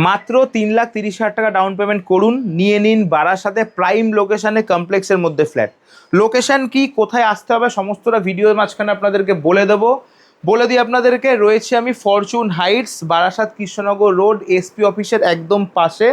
মাত্র 3,30,000 টাকা down payment করুন, নিয়ে নিন বারাসাতে প্রাইম লোকেশনে কমপ্লেক্সের মধ্যে ফ্ল্যাট। লোকেশন কি, কোথায় আসতে হবে, সমস্তটা ভিডিওর মাঝখানে আপনাদেরকে বলে দেবো। বলে দিই আপনাদেরকে, রয়েছে আমি Fortune Heights, Barasat Krishnanagar road, SP অফিসের একদম পাশে।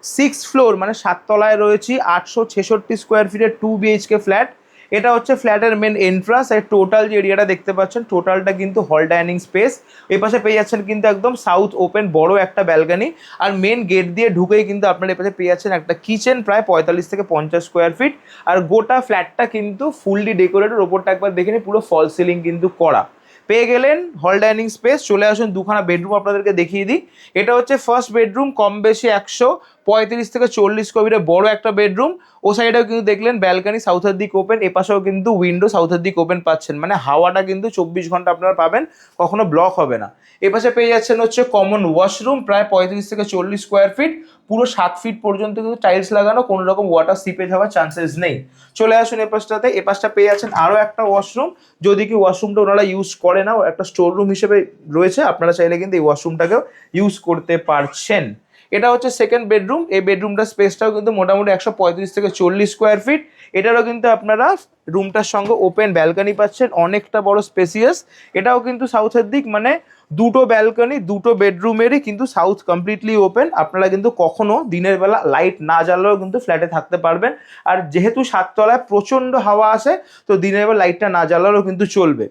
6th ফ্লোর মানে 7 তলায় রয়েছি। 866 স্কোয়ার ফিটের 2 BHK ফ্ল্যাট। এটা হচ্ছে ফ্ল্যাটের মেন এন্ট্রান্স। আর টোটাল যে এরিয়াটা দেখতে পাচ্ছেন, টোটালটা কিন্তু হল ডাইনিং স্পেস। এই পাশে পেয়ে যাচ্ছেন কিন্তু একদম সাউথ ওপেন বড় একটা ব্যালকনি। আর মেন গেট দিয়ে ঢুকেই কিন্তু আপনারা এই পাশে পেয়ে যাচ্ছেন একটা কিচেন, প্রায় 45 থেকে 50 স্কোয়ার ফিট। আর গোটা ফ্ল্যাটটা কিন্তু ফুললি ডেকোরেটেড, ওপরটা একবার দেখে নিন, পুরো ফল সিলিং কিন্তু করা। পেয়ে গেলেন হল ডাইনিং স্পেস। চলে আসুন, দুখানা বেডরুম আপনাদেরকে দেখিয়ে দিই। এটা হচ্ছে ফার্স্ট বেডরুম, কম বেশি 135 থেকে 40 স্কোয়ার বড় একটা বেডরুম। ও সাইডেও কিন্তু দেখলেন ব্যালকানি সাউথের দিক ওপেন, এপাশেও কিন্তু উইন্ডো সাউথের দিক ওপেন পাচ্ছেন, মানে হাওয়াটা কিন্তু 24 ঘন্টা আপনারা পাবেন, কখনো ব্লক হবে না। এপাশে পেয়ে যাচ্ছেন হচ্ছে কমন ওয়াশরুম, প্রায় 35 থেকে 40 স্কোয়ার ফিট, পুরো 7 ফিট পর্যন্ত কিন্তু টাইলস লাগানো, কোনো রকম ওয়াটার সিপেজ হওয়ার চান্সেস নেই। চলে আসুন এপাশটাতে। এপাশটা পেয়ে যাচ্ছেন আরও একটা ওয়াশরুম, যদি কি ওয়াশরুমটা ওনারা ইউজ করে না, একটা স্টোর রুম হিসেবে রয়েছে, আপনারা চাইলে কিন্তু এই ওয়াশরুমটাকেও ইউজ করতে পারছেন। এটা হচ্ছে সেকেন্ড বেডরুম। এই বেডরুমটার স্পেসটাও কিন্তু মোটামুটি 135 থেকে 40 স্কোয়ার ফিট। এটারও কিন্তু আপনারা রুমটার সঙ্গে ওপেন ব্যালকনি পাচ্ছেন, অনেকটা বড় স্পেসিয়াস। এটাও কিন্তু সাউথের দিক, মানে দুটো ব্যালকনি, দুটো বেডরুমেরই কিন্তু সাউথ কমপ্লিটলি ওপেন। আপনারা কিন্তু কখনো দিনের বেলা লাইট না জ্বালালেও কিন্তু ফ্ল্যাটে থাকতে পারবেন। আর যেহেতু 7 তলায় প্রচণ্ড হাওয়া আসে, তো দিনের বেলা লাইটটা না জ্বালালেও কিন্তু চলবে।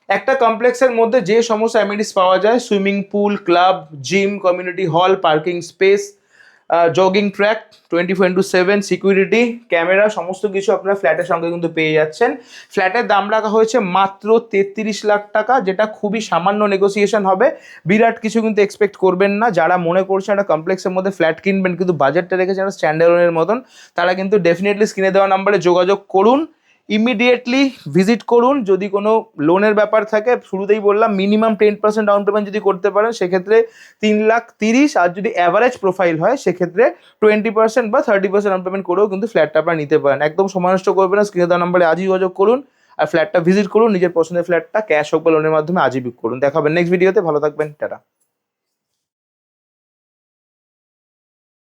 একটা কমপ্লেক্সের মধ্যে যে সমস্ত অ্যামিনিটিস পাওয়া যায়, swimming pool, club, gym, community hall, parking space, jogging track, 24/7 security camera, সমস্ত কিছু আপনারা ফ্ল্যাটের সঙ্গে কিন্তু পেয়ে যাচ্ছেন। ফ্ল্যাটের দাম রাখা হয়েছে মাত্র 33 লাখ টাকা, যেটা খুবই সামান্য নেগোসিয়েশন হবে। বিরাট কিছু কিন্তু এক্সপেক্ট করবেন না। যারা মনে করছেন একটা কমপ্লেক্সের মধ্যে ফ্ল্যাট কিনবেন কিন্তু বাজেটটা রেখেছেন একটা স্ট্যান্ডার্ডের মতন, তারা কিন্তু ডেফিনেটলি স্ক্রিনে দেওয়া নাম্বারে যোগাযোগ করুন, ইমিডিয়েটলি ভিজিট করুন। যদি কোনো লোনের ব্যাপার থাকে, শুরুতেই বললাম মিনিমাম 10% ডাউন পেমেন্ট যদি করতে পারেন সেক্ষেত্রে 3,30,000, আর যদি অ্যাভারেজ প্রোফাইল হয় সেক্ষেত্রে 20% বা 30% ডাউন পেমেন্ট করেও কিন্তু ফ্ল্যাটটা আপনারা নিতে পারেন। একদম সময় নষ্ট করবেন না, স্ক্রিনে দেওয়া নাম্বারে আজই যোগাযোগ করুন আর ফ্ল্যাটটা ভিজিট করুন। নিজের পছন্দের ফ্ল্যাটটা ক্যাশ হোক বা লোনের মাধ্যমে আজই বুক করুন। দেখা হবে নেক্সট ভিডিওতে। ভালো থাকবেন, টাটা।